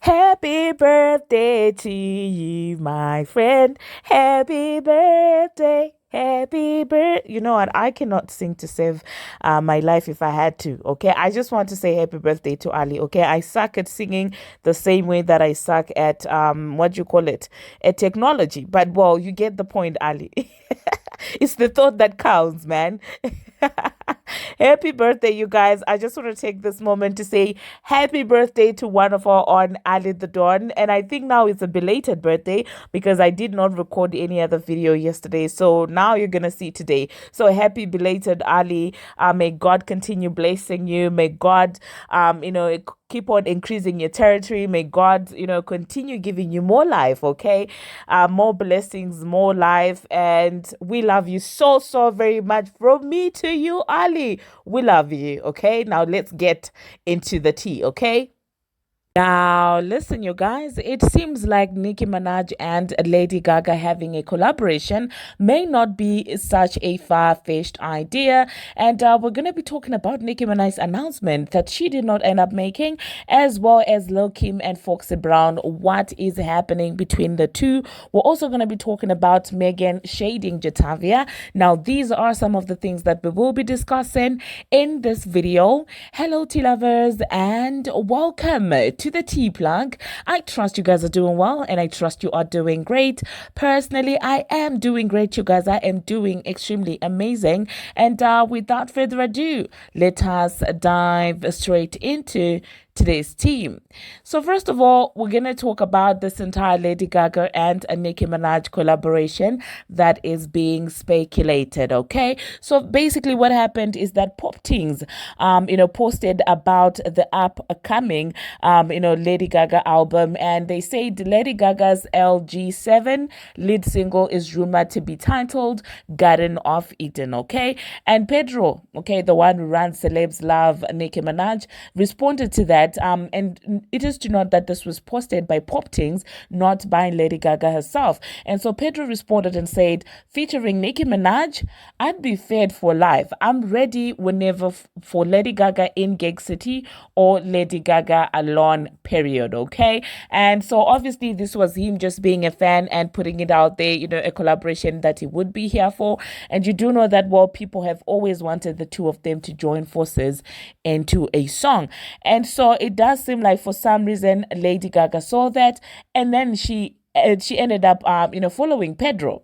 Happy birthday to you, my friend. Happy birthday. Happy birthday. You know what? I cannot sing to save my life if I had to. Okay. I just want to say happy birthday to Ali. Okay. I suck at singing the same way that I suck at what do you call it? At technology. But well, you get the point, Ali. It's the thought that counts, man. Happy birthday, you guys. I just want to take this moment to say happy birthday to one of our on Ali the Dawn. And I think now it's a belated birthday because I did not record any other video yesterday. So now you're going to see today. So happy belated Ali. May God continue blessing you. May God, keep on increasing your territory. May God, continue giving you more life, okay? More blessings, more life. And we love you so, so very much. From me to you, Ali. We love you, okay? Now let's get into the tea, okay? Now, listen, you guys, it seems like Nicki Minaj and Lady Gaga having a collaboration may not be such a far-fetched idea. And we're going to be talking about Nicki Minaj's announcement that she did not end up making, as well as Lil Kim and Foxy Brown. What is happening between the two? We're also going to be talking about Megan shading Jatavia. Now, these are some of the things that we will be discussing in this video. Hello, tea lovers, and welcome to the tea plug. I trust you guys are doing well and I trust you are doing great. Personally, I am doing great, you guys. I am doing extremely amazing. And without further ado, let us dive straight into today's team. So first of all, we're going to talk about this entire Lady Gaga and Nicki Minaj collaboration that is being speculated, okay? So basically what happened is that Pop Tings, posted about the upcoming, Lady Gaga album, and they said Lady Gaga's LG9 lead single is rumored to be titled Garden of Eden, okay? And Pedro, okay, the one who runs Celebs Love Nicki Minaj, responded to that. And it is to note that this was posted by Pop Tings, not by Lady Gaga herself. And so Pedro responded and said, featuring Nicki Minaj, I'd be fed for life. I'm ready whenever for Lady Gaga in Gig City or Lady Gaga alone, period. Okay. And so obviously this was him just being a fan and putting it out there, a collaboration that he would be here for. And you do know that, well, people have always wanted the two of them to join forces into a song. And so it does seem like for some reason Lady Gaga saw that, and then she ended up following Pedro.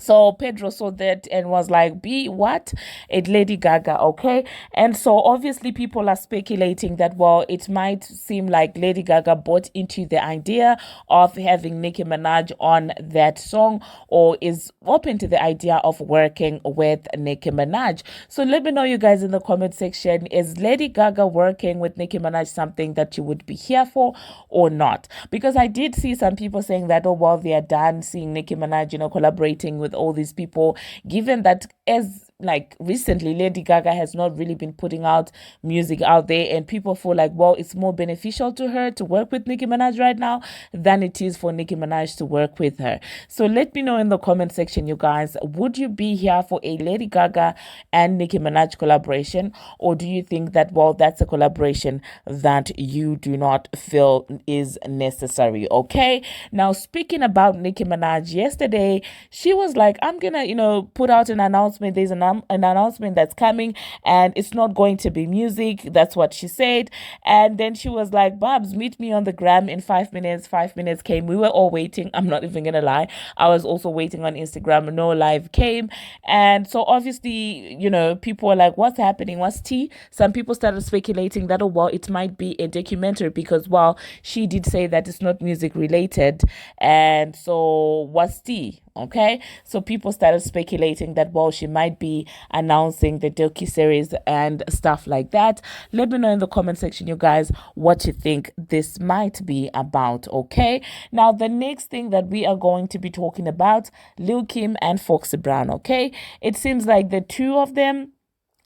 So Pedro saw that and was like, "Be what? It Lady Gaga, okay?" And so obviously people are speculating that, well, it might seem like Lady Gaga bought into the idea of having Nicki Minaj on that song, or is open to the idea of working with Nicki Minaj. So let me know, you guys, in the comment section, is Lady Gaga working with Nicki Minaj something that you would be here for or not? Because I did see some people saying that, oh, well, they are done seeing Nicki Minaj, collaborating with all these people, given that as like recently Lady Gaga has not really been putting out music out there, and people feel like, well, it's more beneficial to her to work with Nicki Minaj right now than it is for Nicki Minaj to work with her. So let me know in the comment section, you guys, would you be here for a Lady Gaga and Nicki Minaj collaboration, or do you think that, well, that's a collaboration that you do not feel is necessary? Okay, now speaking about Nicki Minaj, yesterday she was like, I'm gonna put out an announcement. There's an announcement that's coming, and it's not going to be music. That's what she said. And then she was like, Barbz, meet me on the gram in 5 minutes. 5 minutes came. We were all waiting. I'm not even gonna lie, I was also waiting on Instagram. No live came. And so obviously, people were like, what's happening? What's tea? Some people started speculating that, oh, well, it might be a documentary, because, well, she did say that it's not music related. And so what's tea? Okay, so people started speculating that, well, she might be announcing the docu-series and stuff like that. Let me know in the comment section, you guys, what you think this might be about. Okay, now the next thing that we are going to be talking about, Lil Kim and Foxy Brown. Okay, it seems like the two of them,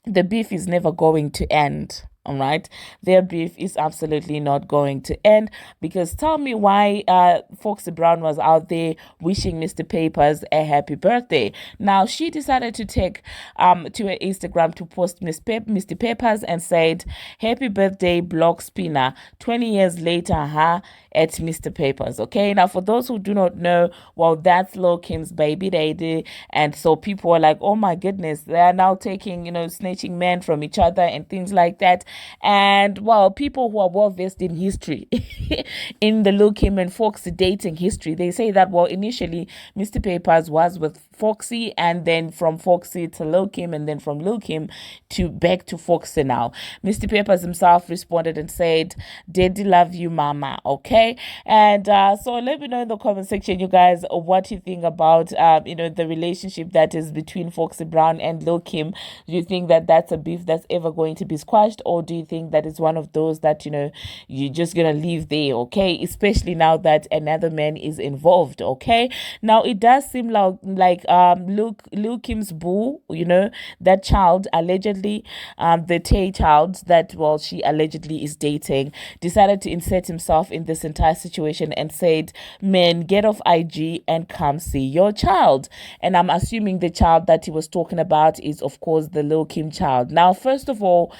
the beef is never going to end. All right, their beef is absolutely not going to end, because tell me why Foxy Brown was out there wishing Mr. Papers a happy birthday. Now she decided to take to her Instagram to post Mr. Papers and said, "Happy birthday, block spinner. 20 years later, huh?" At Mr. Papers. Okay, now for those who do not know, well, that's Lil Kim's baby daddy, and so people are like, "Oh my goodness, they are now taking, snatching men from each other and things like that." And well, people who are well versed in history, in the Lil Kim and Foxy dating history, they say that, well, initially Mr. Papers was with Foxy, and then from Foxy to Lil Kim, and then from Lil Kim to back to Foxy now. Mr. Papers himself responded and said, "Daddy love you, mama." Okay, and so let me know in the comment section, you guys, what you think about the relationship that is between Foxy Brown and Lil Kim. Do you think that that's a beef that's ever going to be squashed, or do you think that it's one of those that you're just gonna leave there? Okay, especially now that another man is involved. Okay, now it does seem like Lil Kim's boo, that child allegedly, the Tay child that, well, she allegedly is dating, decided to insert himself in this entire situation and said, "Men, get off IG and come see your child." And I'm assuming the child that he was talking about is, of course, the Lil Kim child. Now, first of all,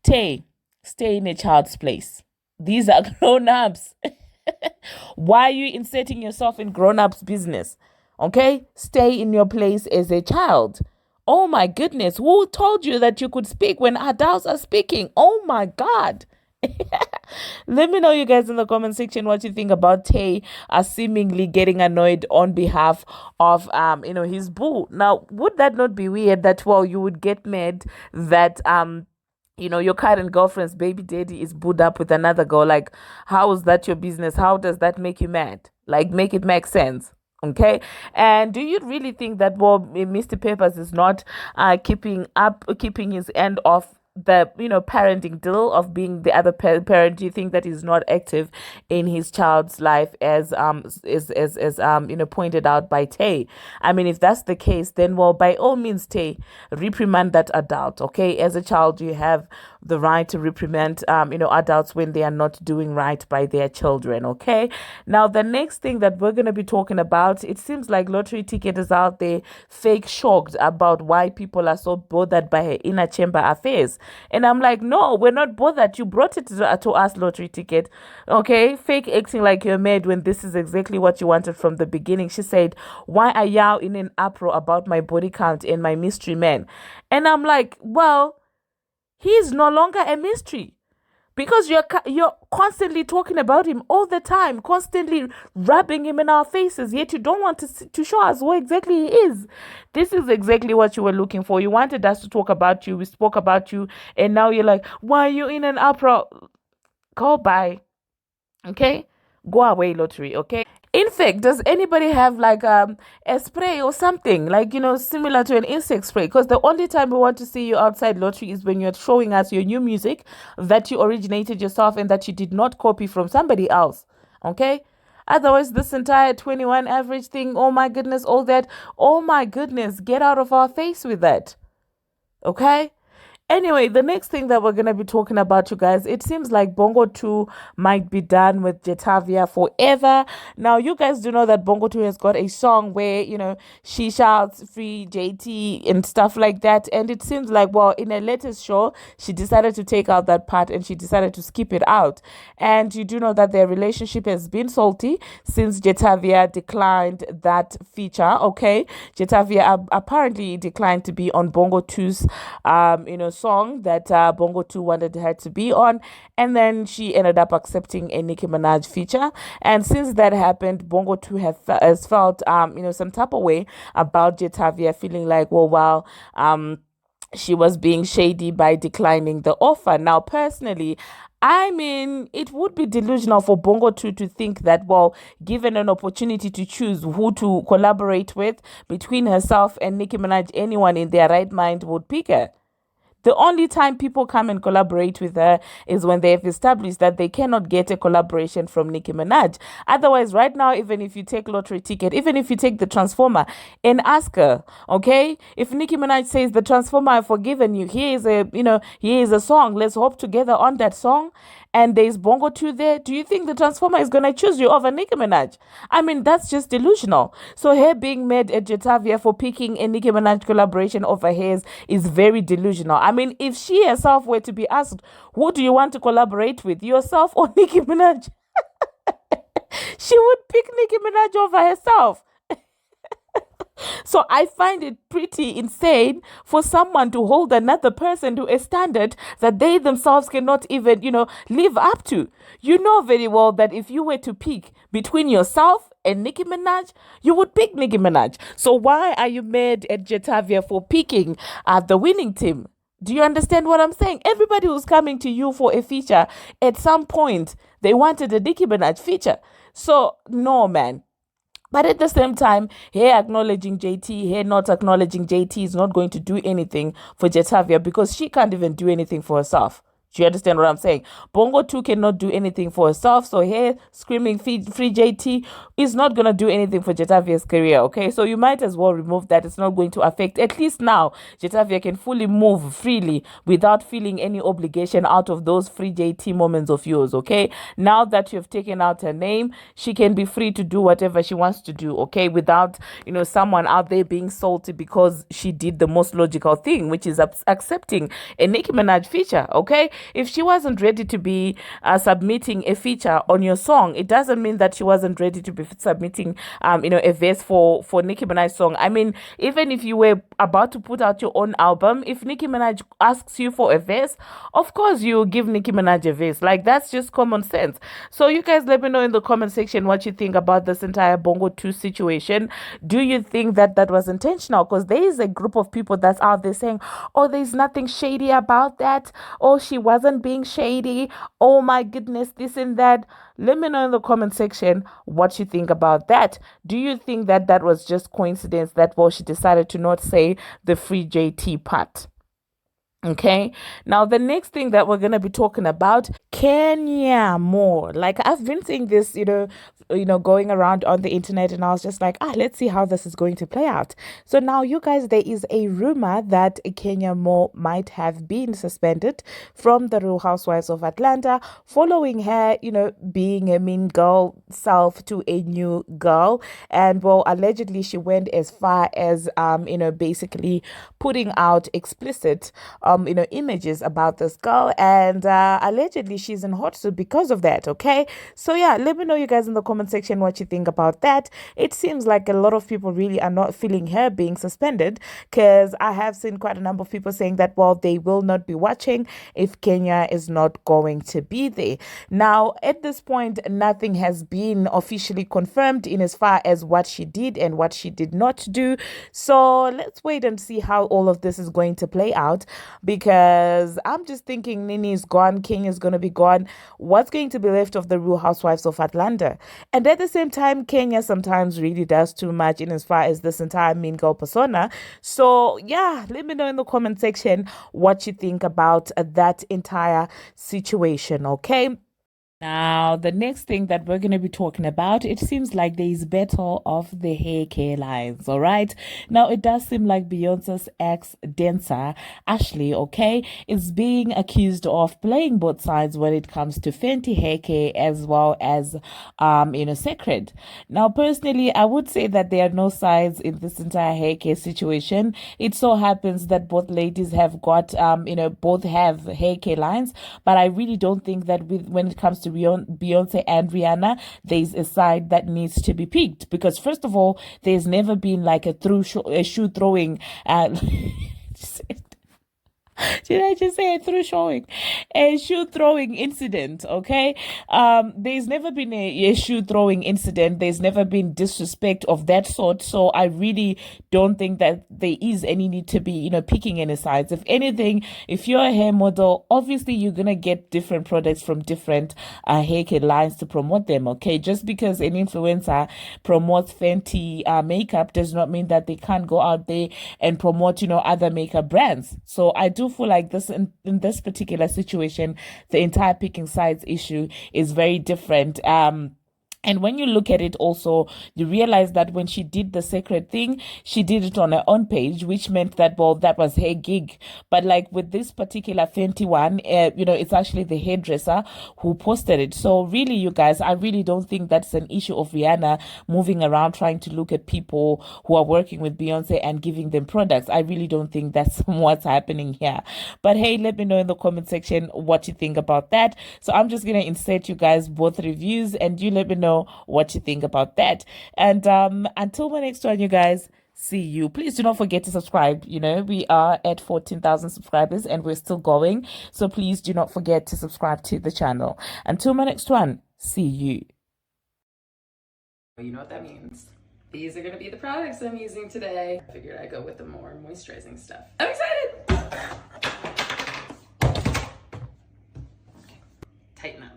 Tay, stay in a child's place. These are grown-ups. Why are you inserting yourself in grown-ups' business? Okay, stay in your place as a child. Oh my goodness, who told you that you could speak when adults are speaking? Oh my God. Let me know, you guys, in the comment section what you think about Tay seemingly getting annoyed on behalf of his boo. Now, would that not be weird that, well, you would get mad that your current girlfriend's baby daddy is booed up with another girl? Like, how is that your business? How does that make you mad? Like, make it make sense. Okay, and do you really think that, well, Mr. Papers is not keeping his end off the parenting deal of being the other parent? Do you think that he's not active in his child's life, as pointed out by Tay? I mean, if that's the case, then, well, by all means, Tay, reprimand that adult. Okay, as a child, you have the right to reprimand adults when they are not doing right by their children. Okay, now the next thing that we're going to be talking about, it seems like Lottery Ticket is out there fake shocked about why people are so bothered by her inner chamber affairs. And I'm like, no, we're not bothered. You brought it to us, Lottery Ticket. Okay, fake acting like you're mad when this is exactly what you wanted from the beginning. She said, "Why are y'all in an uproar about my body count and my mystery man?" And I'm like, well, he's no longer a mystery, because you're constantly talking about him all the time, constantly rubbing him in our faces, yet you don't want to show us who exactly he is. This is exactly what you were looking for. You wanted us to talk about you. We spoke about you, and now you're like, "Why are you in an uproar?" Go by. Okay, go away, Lottery. Okay, in fact, does anybody have like a spray or something, like, similar to an insect spray? Because the only time we want to see you outside, Lottery, is when you're showing us your new music that you originated yourself and that you did not copy from somebody else. Okay, otherwise, this entire 21 average thing, oh my goodness, all that, oh my goodness, get out of our face with that. Okay, anyway, the next thing that we're going to be talking about, you guys, it seems like Bongo 2 might be done with Jetavia forever. Now, you guys do know that Bongo 2 has got a song where, she shouts "free JT" and stuff like that. And it seems like, well, in a latest show, she decided to take out that part and she decided to skip it out. And you do know that their relationship has been salty since Jetavia declined that feature. Okay, Jetavia apparently declined to be on Bongo 2's, song that Bongo 2 wanted her to be on, and then she ended up accepting a Nicki Minaj feature. And since that happened, Bongo 2 has felt some type of way about Jetavia, feeling like, well, wow, she was being shady by declining the offer. Now, personally, I mean, it would be delusional for Bongo 2 to think that, well, given an opportunity to choose who to collaborate with between herself and Nicki Minaj, anyone in their right mind would pick her. The only time people come and collaborate with her is when they have established that they cannot get a collaboration from Nicki Minaj. Otherwise, right now, even if you take lottery ticket, even if you take the Transformer and ask her, okay, if Nicki Minaj says the Transformer, I've forgiven you, here is a song, let's hope together on that song, and there's Bongo 2 there, do you think the Transformer is going to choose you over Nicki Minaj? I mean, that's just delusional. So her being mad at Jetavia for picking a Nicki Minaj collaboration over hers is very delusional. I mean, if she herself were to be asked, who do you want to collaborate with, yourself or Nicki Minaj? She would pick Nicki Minaj over herself. So I find it pretty insane for someone to hold another person to a standard that they themselves cannot even, live up to. You know very well that if you were to pick between yourself and Nicki Minaj, you would pick Nicki Minaj. So why are you mad at Jetavia for picking the winning team? Do you understand what I'm saying? Everybody who's coming to you for a feature, at some point, they wanted a Nicki Minaj feature. So, no, man. But at the same time, her acknowledging JT, her not acknowledging JT is not going to do anything for Jetavia because she can't even do anything for herself. Do you understand what I'm saying? Bongo 2 cannot do anything for herself. So her screaming free JT is not going to do anything for Jetavia's career, okay? So you might as well remove that. It's not going to affect. At least now, Jetavia can fully move freely without feeling any obligation out of those free JT moments of yours, okay? Now that you've taken out her name, she can be free to do whatever she wants to do, okay? Without, someone out there being salty because she did the most logical thing, which is accepting a Nicki Minaj feature, okay? If she wasn't ready to be submitting a feature on your song, it doesn't mean that she wasn't ready to be submitting, a verse for Nicki Minaj's song. I mean, even if you were about to put out your own album, if Nicki Minaj asks you for a verse, of course you give Nicki Minaj a verse. Like, that's just common sense. So you guys let me know in the comment section what you think about this entire Bongo 2 situation. Do you think that that was intentional? Because there is a group of people that's out there saying, oh, there's nothing shady about that. Oh, she wasn't being shady. Oh my goodness, this and that. Let me know in the comment section what you think about that. Do you think that that was just coincidence that, well, she decided to not say the free JT part? Okay, now the next thing that we're going to be talking about, Kenya Moore. Like, I've been seeing this, going around on the internet, and I was just like, let's see how this is going to play out. So now, you guys, there is a rumor that Kenya Moore might have been suspended from the Real Housewives of Atlanta following her, being a mean girl self to a new girl. And, well, allegedly she went as far as, basically putting out explicit, images about this girl, and allegedly she's in hot soup because of that, okay? So yeah, let me know, you guys, in the comment section what you think about that. It seems like a lot of people really are not feeling her being suspended, because I have seen quite a number of people saying that, well, they will not be watching if Kenya is not going to be there. Now, at this point, nothing has been officially confirmed in as far as what she did and what she did not do. So let's wait and see how all of this is going to play out, because I'm just thinking Nini is gone, King is going to be gone. What's going to be left of the Real Housewives of Atlanta? And at the same time, Kenya sometimes really does too much in as far as this entire mean girl persona. So yeah, let me know in the comment section what you think about that entire situation, okay? Now, the next thing that we're going to be talking about, it seems like there is battle of the hair care lines, all right? Now, it does seem like Beyonce's ex-dancer, Ashley, okay, is being accused of playing both sides when it comes to Fenty hair care as well as, Sacred. Now, personally, I would say that there are no sides in this entire hair care situation. It so happens that both ladies have got, both have hair care lines, but I really don't think that when it comes to Beyonce and Rihanna, there's a side that needs to be picked, because first of all, there's never been like a shoe throwing did I just say a shoe throwing incident? Okay. There's never been a shoe throwing incident. There's never been disrespect of that sort. So I really don't think that there is any need to be, picking any sides. If anything, if you're a hair model, obviously you're gonna get different products from different hair care lines to promote them. Okay. Just because an influencer promotes Fenty makeup does not mean that they can't go out there and promote, other makeup brands. So I do do feel like this in this particular situation, the entire picking sides issue is very different. And when you look at it also, you realize that when she did the sacred thing, she did it on her own page, which meant that, well, that was her gig. But like with this particular Fenty one, it's actually the hairdresser who posted it. So really, you guys, I really don't think that's an issue of Rihanna moving around trying to look at people who are working with Beyonce and giving them products. I really don't think that's what's happening here. But hey, let me know in the comment section what you think about that. So I'm just going to insert you guys both reviews and you let me know what you think about that. And until my next one, you guys, see you. Please do not forget to subscribe. We are at 14,000 subscribers and we're still going, so please do not forget to subscribe to the channel. Until my next one, see you. You know what that means. These are going to be the products I'm using today. I figured I'd go with the more moisturizing stuff. I'm excited. Okay. Tighten up.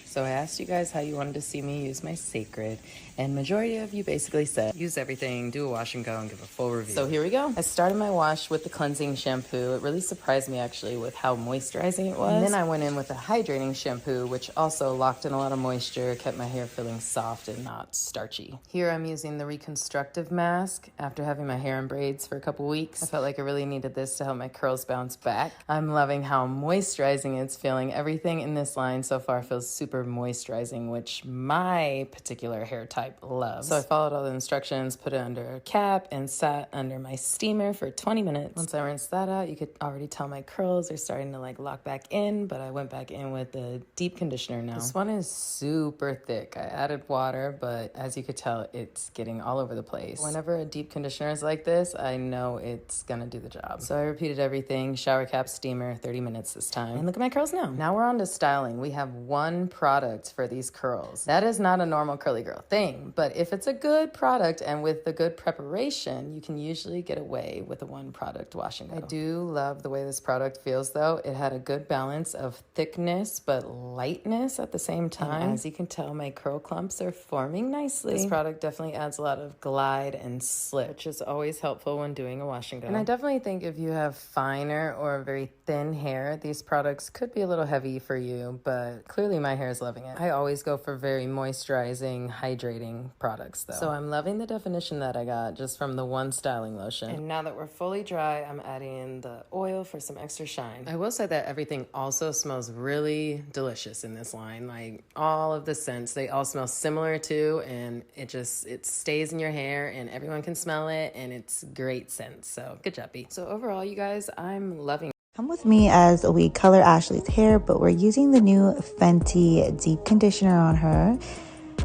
So I asked you guys how you wanted to see me use my sacred, and majority of you basically said, use everything, do a wash and go, and give a full review. So here we go. I started my wash with the cleansing shampoo. It really surprised me actually with how moisturizing it was. And then I went in with a hydrating shampoo, which also locked in a lot of moisture, kept my hair feeling soft and not starchy. Here I'm using the reconstructive mask. After having my hair in braids for a couple weeks, I felt like I really needed this to help my curls bounce back. I'm loving how moisturizing it's feeling. Everything in this line so far feels super moisturizing, which my particular hair type loves. So I followed all the instructions, put it under a cap, and sat under my steamer for 20 minutes. Once I rinsed that out, you could already tell my curls are starting to like lock back in, but I went back in with the deep conditioner now. This one is super thick. I added water, but as you could tell, it's getting all over the place. Whenever a deep conditioner is like this, I know it's gonna do the job. So I repeated everything, shower cap, steamer, 30 minutes this time. And look at my curls now. Now we're on to styling. We have one product for these curls. That is not a normal curly girl thing, but if it's a good product and with the good preparation, you can usually get away with a one product wash and go. I do love the way this product feels though. It had a good balance of thickness but lightness at the same time. And as you can tell, my curl clumps are forming nicely. This product definitely adds a lot of glide and slip, which is always helpful when doing a wash and go. And I definitely think if you have finer or very thin hair, these products could be a little heavy for you, but clearly my hair is loving it. I always go for very moisturizing, hydrating products though. So I'm loving the definition that I got just from the one styling lotion. And now that we're fully dry, I'm adding in the oil for some extra shine. I will say that everything also smells really delicious in this line. Like all of the scents, they all smell similar too, and it stays in your hair and everyone can smell it, and it's great scent. So good job, B. So overall, you guys, I'm loving it. Come with me as we color Ashley's hair, but we're using the new Fenty deep conditioner on her.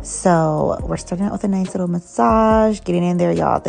So we're starting out with a nice little massage, getting in there, y'all.